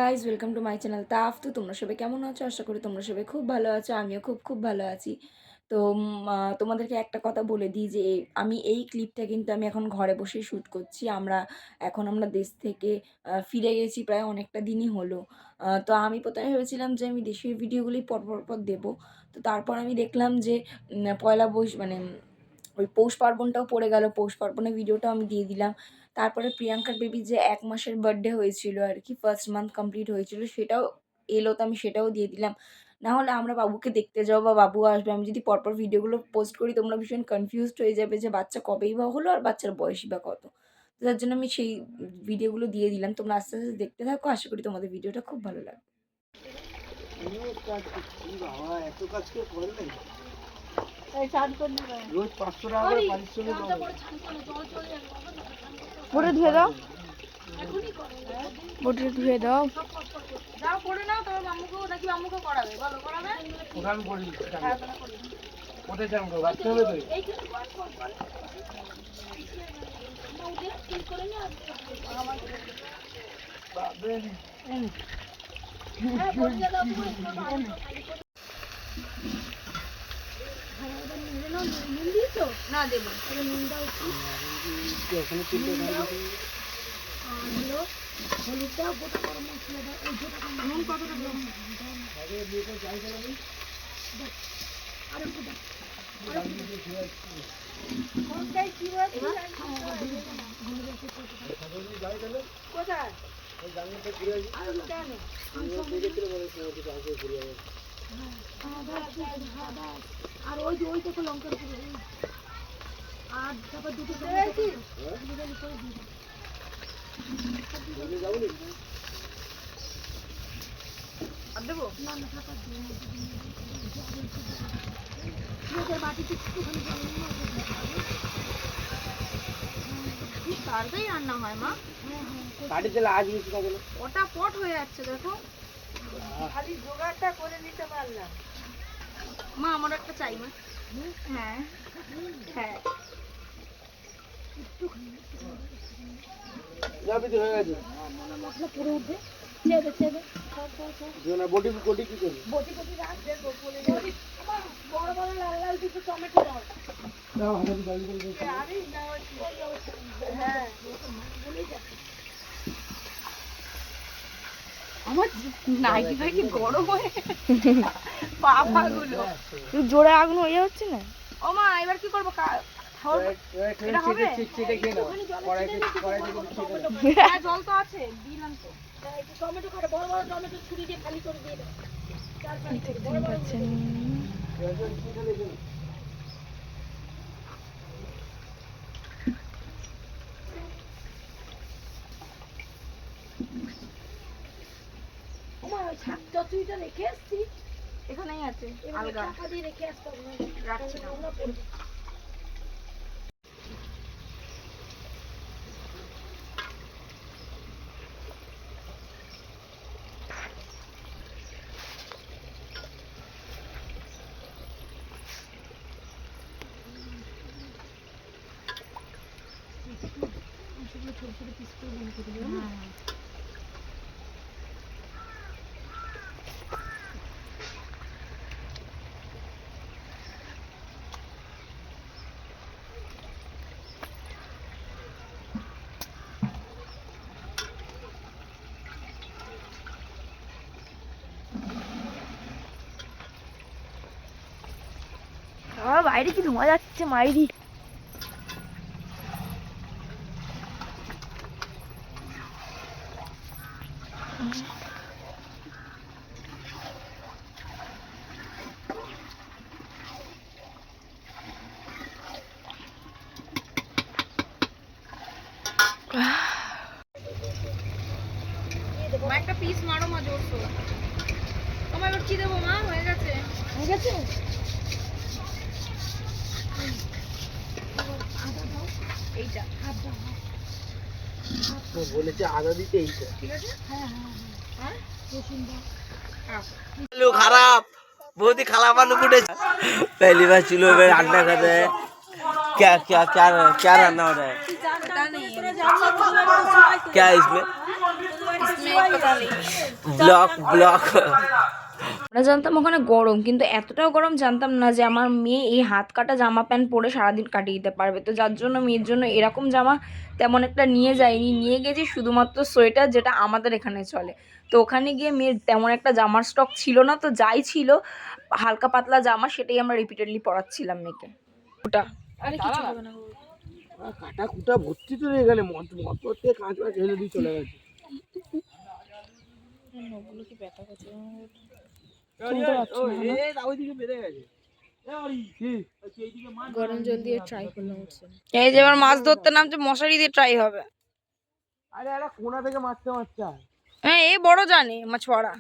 Guys welcome to my channel তাফ। তো তোমরা সবাই কেমন আছো? আশা করি তোমরা সবাই খুব ভালো আছো, আমিও খুব ভালো আছি। তো তোমাদেরকে একটা কথা বলে দিই যে আমি এই ক্লিপটা কিন্তু আমি এখন ঘরে বসেই শ্যুট করছি। আমরা দেশ থেকে ফিরে গেছি, প্রায় অনেকটা দিনই হলো। তো আমি প্রথমে ভেবেছিলাম যে আমি দেশের ভিডিওগুলি পর দেবো। তো তারপর আমি দেখলাম যে পয়লা বৈশ মানে ওই পৌষ পার্বণটাও পড়ে গেল, পৌষ পার্বণের ভিডিওটাও আমি দিয়ে দিলাম। তারপরে প্রিয়াঙ্কার বেবি যে 1 মাসের বার্থডে হয়েছিল আর কি, ফার্স্ট মান্থ কমপ্লিট হয়েছিল, সেটাও এলো, তো আমি সেটাও দিয়ে দিলাম। না হলে আমরা বাবুকে দেখতে যাবো বা বাবু আসবে, আমি যদি পরপর ভিডিওগুলো পোস্ট করি তোমরা ভীষণ কনফিউজড হয়ে যাবে যে বাচ্চা কবেই বা হলো আর বাচ্চার বয়সই বা কত। তো তার জন্য আমি সেই ভিডিওগুলো দিয়ে দিলাম। তোমরা আস্তে আস্তে দেখতে থাকো, আশা করি তোমাদের ভিডিওটা খুব ভালো লাগবে। রোজ 500 টাকা করে পারিশ্রমিক বটে ধুয়ে দাও, বটে ধুয়ে দাও। যাও করে নাও, তবে মাম্মুকেও নাকি মাম্মুকে করাবে, বলো করাবে? ওখান করে ওদের চান করো, রাখতে হবে তো। এইখানে কর ওদের ঠিক করে নিয়ে আমার হ্যাঁ বলে দাও পুরো না দেবো নুন দাও ওখানে তিনটে হলুদটা গোটা গরম মশলা দাও, এই গোটা নুন কতটা দাও? আরে গোটা কোনটাই কি বলছি কোথায় আর ওই যে ওইটাকে লঙ্কার গুঁড়ো আর তারপর দুটো আর দেবো না না থাকা বাটিতে একটুখানি তাড়াতাড়ি রান্না হয় মা। বাড়ি চলে আজ বেশি খাবে না, ওটা পট হয়ে যাচ্ছে দেখো, খালি জোগাড়টা করে নিতে পারলাম। মা আমার একটা চাই মা। হ্যাঁ হ্যাঁ যাবে তো হয়ে গেছে। মশলা পুরো উঠবে, ছেড়ে ছেড়ে না বডি বডি কি করবে? বটি বটি রাখবে, বটি বড় বড় লাল লাল কিছু টমেটো দাও। দাও আমাদের বাড়ি করে দাও। আরে দাও, হ্যাঁ আমার নাইটি নাইটি গরম হয়ে পাপা গুলো জোরে আগুন হয়ে হচ্ছে না। ও মা এবার কি করবো? এটা হবে? হ্যাঁ, জল তো আছে, দিলাম তো। টমেটো কাটো, বড় বড় টমেটো ছুরি দিয়ে খালি করে দিয়ে দাও। শাক চচ্চড়িটা রেখে আসছি, এখানেই আছে আলগা টাকা দিয়ে রেখে আসতে হবে, রাখছি না। ছোট ছোট পিস করে মনে করে দিও না। আমার বাইরে কি ধোঁয়া যাচ্ছে মাইরি। মা একটা পিস মারো মা, জোরছো। তোমার এবার কি দেবো মা? হয়ে গেছে হয়ে গেছে। এইটা বলেছে আদা দিতে এইটা ঠিক আছে। হ্যাঁ হ্যাঁ হ্যাঁ রসুন দাও। लोग खराब, बहुत ही खराब आलू कुटे। पहली बार चूल्हे पे अंडा खाते हैं। क्या क्या क्या क्या रखना होता है? क्या है इसमें? Block block. আমরা জানতাম ওখানে গরম, কিন্তু এতটাও গরম জানতাম না যে আমার মেয়ে এই হাত কাটা জামা প্যান্ট পরে সারাদিন কাটিয়ে দিতে পারবে। তো যার জন্য মেয়ের জন্য এরকম জামা তেমন একটা নিয়ে যাইনি, নিয়ে গেছি শুধুমাত্র সোয়েটার, যেটা আমাদের এখানে চলে। তো ওখানে গিয়ে মেয়ের তেমন একটা জামার স্টক ছিল না, তো যাই ছিল হালকা পাতলা জামা সেটাই আমরা রিপিটেডলি পরাচ্ছিলাম মেয়েকে। ওটা আরে কিছু হবে না। কাটা কুটা ভর্তি তো এখানে মত করতে কাঁচ মাছ ঢেলে দিয়ে চলে গেছে। ওগুলো কি ব্যথা করছে? গরম জল দিয়ে ট্রাই করলাম উঠছে। এই যে এবার মাছ ধরতে নামছে, মশারি দিয়ে ট্রাই হবে। আরে আরে কোনা থেকে মারতে মারতে হ্যাঁ এই বড় জানে মাছ পড়া।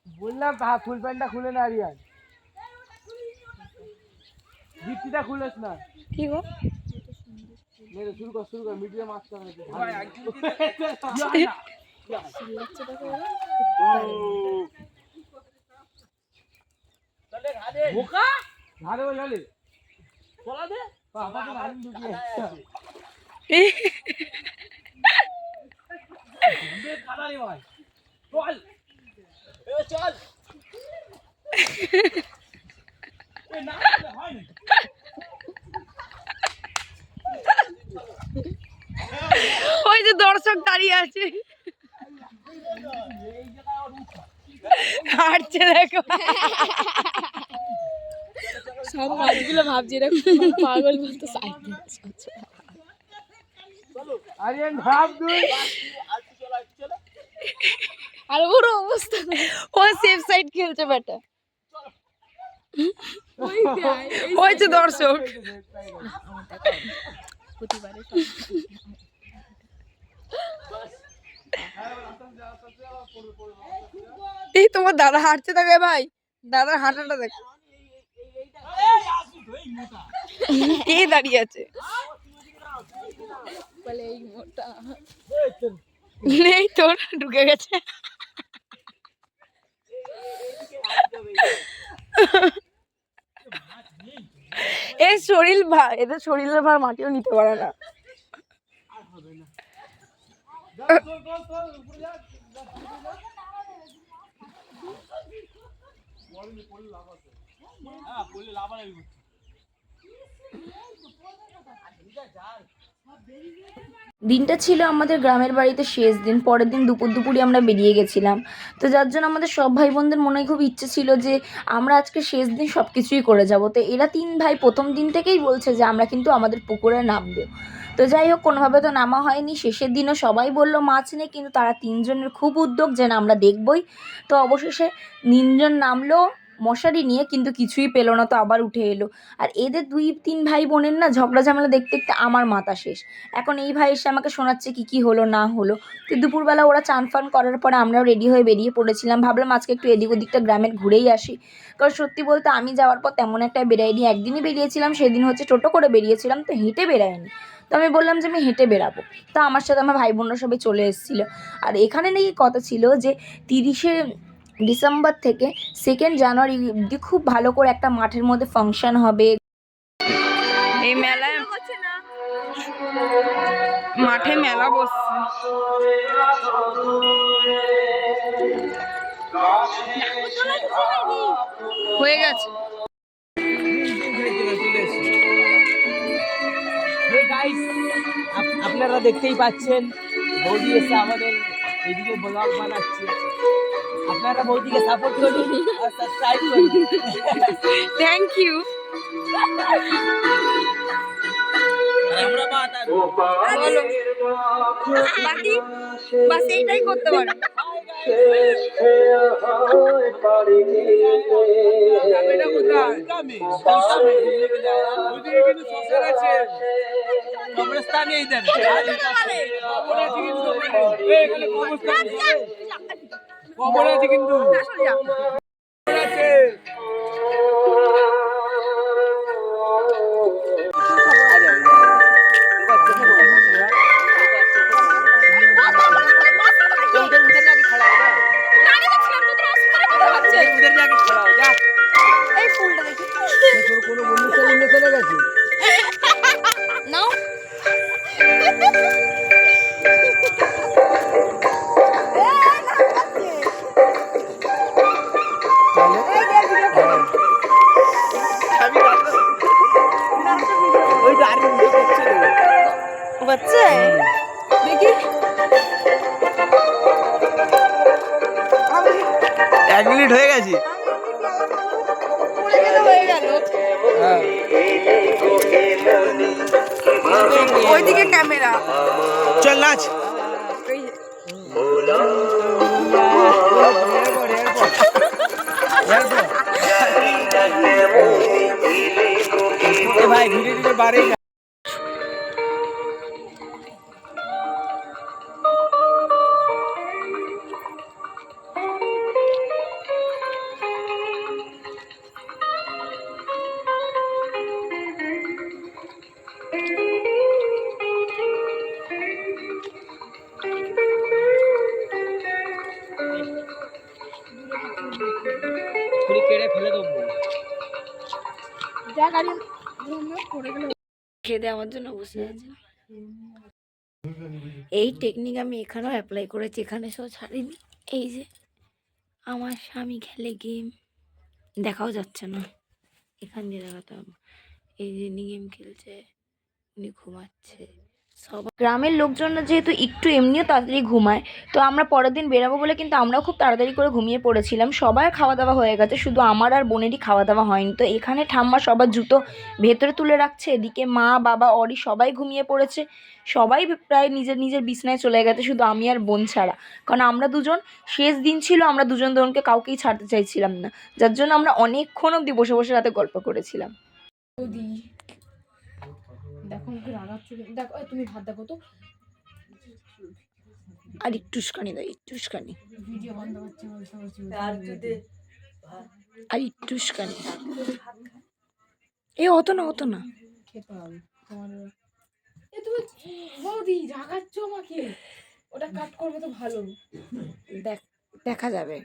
বললাম তা ফুল প্যান্টটা খুলে না আরিয়ান, বিটিটা খুলেছ না। কি গো মেরে শুরু কর মিডিয়াম মারতে হবে। বোকা ধারে ওই গেলে চলা দে বাবা তো লাইন ঢুকিয়ে কাদারি ভাই চল এ চল এ না হয় না। ওই যে দর্শক দাঁড়িয়ে আছে, হাঁটছে দেখো। সব মাছগুলো ভাবছি এরকম পাগল বলতে সাইকেল। আরিয়ান ভাব দুই আর ওর অবস্থা ও সেফ সাইড খেলছে বেটা। ওই যে দর্শক, প্রতিবারে এই তোমার দাদা হাঁটছে দেখে ভাই, দাদার হাঁটাটা দেখ, কে দাঁড়িয়ে আছে বলে এই মোটা নেই তোর, ঢুকে গেছে। এই শরীর ভার, এদের শরীরের ভার মাটিও নিতে পারে না। দিনটা ছিল আমাদের গ্রামের বাড়িতে শেষ দিন। পরের দিন দুপুরই আমরা বেরিয়ে গেছিলাম। তো যার জন্য আমাদের সব ভাই বোনদের মনে খুব ইচ্ছে ছিল যে আমরা আজকে শেষ দিন সব কিছুই করে যাব। তো এরা 3 ভাই প্রথম দিন থেকেই বলছে যে আমরা কিন্তু আমাদের পুকুরে নামবে। তো যাই হোক, কোনোভাবে তো নামা হয়নি। শেষের দিনও সবাই বলল মাছ নেই, কিন্তু তারা 3 জনের খুব উদ্যোগ যে না আমরা দেখবই। তো অবশেষে 3 জন নামলো মশারি নিয়ে, কিন্তু কিছুই পেলো না, তো আবার উঠে এলো। আর এদের 2-3 ভাই বোনের না ঝগড়া ঝামেলা দেখতে দেখতে আমার মাথা শেষ। এখন এই ভাই এসে আমাকে শোনাচ্ছে কি হলো না হলো। তো দুপুরবেলা ওরা চান ফান করার পরে আমরাও রেডি হয়ে বেরিয়ে পড়েছিলাম। ভাবলাম আজকে একটু এদিক ওদিকটা গ্রামের ঘুরেই আসি। কারণ সত্যি বলতে আমি যাওয়ার পর তেমন একটা বেরাইনি। একদিনই বেরিয়েছিলাম, সেদিন হচ্ছে টোটো করে বেরিয়েছিলাম, তো হেঁটে বেরাইনি। তো আমি বললাম যে আমি হেঁটে বেরাবো। তা আমার সাথে আমার ভাই বোনরা সবাই চলে এসেছিলো। আর এখানে নাকি কথা ছিল যে 30শে ডিসেম্বর থেকে 2 জানুয়ারি অবধি খুব ভালো করে একটা মাঠের মধ্যে ফাংশন হবে। এই মেলায় মাঠে মেলা বসছে। হয়ে গেছে। আপনারা দেখতেই পাচ্ছেন বৌদি এসে আমাদের এইদিকে ব্লগ বানাচ্ছে। আপনারা বৌদিকে সাপোর্ট করুন আর সাবস্ক্রাইব করুন। Thank you. বলো বাস এইটাই করতে পারে। খবর আছে কিন্তু এই ফুলটা দেখি তোর কোনো বন্ধুর সঙ্গে নিয়ে চলে গেছে। নাও। এই কমপ্লিট হয়ে গেছে। পড়ে গেলে হয়ে গেল। হ্যাঁ। ওইদিকে ক্যামেরা। চল নাচ। ভাই ধীরে ধীরে বাড়ে। কেড়ে ফেলে দেবো। যা গাড়ি পড়ে গেলে খেদে আমার জন্য বসে আছে। এই টেকনিক আমি এখানেও অ্যাপ্লাই করেছি, এখানে সব ছাড়িনি। এই যে আমার স্বামী খেলে গেম, দেখাও যাচ্ছে না, এখান দিয়ে দেখাতাম। এই যে ইনি গেম খেলছে, উনি ঘুমাচ্ছে। সব গ্রামের লোকজনরা যেহেতু একটু এমনিও তাড়াতাড়ি ঘুমায়, তো আমরা পরের দিন বেরাবো বলে কিন্তু আমরাও খুব তাড়াতাড়ি করে ঘুমিয়ে পড়েছিলাম। সবার খাওয়া দাওয়া হয়ে গেছে, শুধু আমার আর বোনেরই খাওয়া দাওয়া হয়নি। তো এখানে ঠাম্মা সবার জুতো ভেতরে তুলে রাখছে, এদিকে মা বাবা অরি সবাই ঘুমিয়ে পড়েছে। সবাই প্রায় নিজের নিজের বিছনায় চলে গেছে, শুধু আমি আর বোন ছাড়া। কারণ আমরা দুজন শেষ দিন ছিল, আমরা দুজন দুজনকে কাউকেই ছাড়তে চাইছিলাম না, যার জন্য আমরা অনেকক্ষণ অবধি বসে বসে রাতে গল্প করেছিলাম। দেখো আমাকে রাগাচ্ছ। দেখো তুমি ভাত দেখো তো। আর একটুখানি দাও, একটুখানি, ভিডিও বন্ধ হচ্ছে বলছে। আর একটুখানি। এ অত না, অত না। খেতে হবে তোমার। এ তুমি বৌদি রাগাচ্ছ আমাকে। ওটা কাট করবে তো ভালো। দেখা যাবে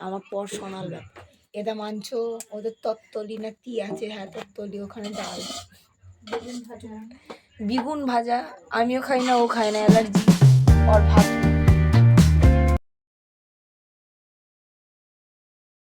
আমার পার্সোনাল ব্যাপার। এটা মানছো ওদের তত্তলি না কি আছে? হ্যাঁ তত্তলি, ওখানে ডাল, বেগুন ভাজা। আমিও খাই না, ও খায় না, অ্যালার্জি। আর ভাত